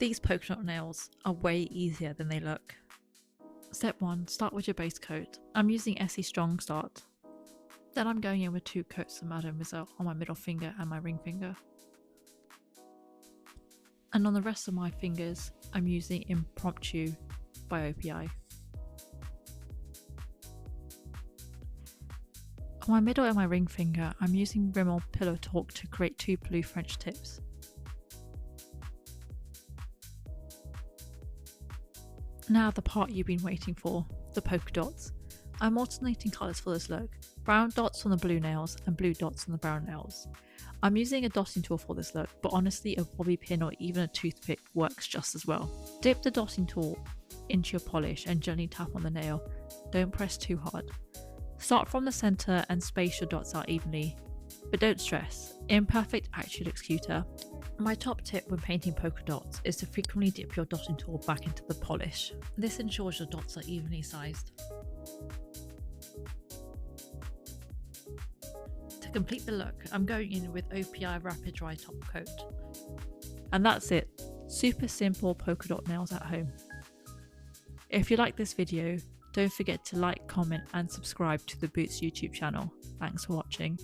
These polka dot nails are way easier than they look. Step 1. Start with your base coat. I'm using SE Strong Start. Then I'm going in with 2 coats of Madame Rizzo on my middle finger and my ring finger. And on the rest of my fingers, I'm using Impromptu by OPI. On my middle and my ring finger, I'm using Rimmel Pillow Talk to create 2 blue French tips. Now the part you've been waiting for, the polka dots. I'm alternating colours for this look, brown dots on the blue nails and blue dots on the brown nails. I'm using a dotting tool for this look, but honestly a bobby pin or even a toothpick works just as well. Dip the dotting tool into your polish and gently tap on the nail, don't press too hard. Start from the centre and space your dots out evenly, but don't stress, imperfect actually looks cuter. My top tip when painting polka dots is to frequently dip your dotting tool back into the polish. This ensures your dots are evenly sized. To complete the look, I'm going in with OPI Rapid Dry Top Coat. And that's it, super simple polka dot nails at home. If you like this video, don't forget to like, comment and subscribe to the Boots YouTube channel. Thanks for watching.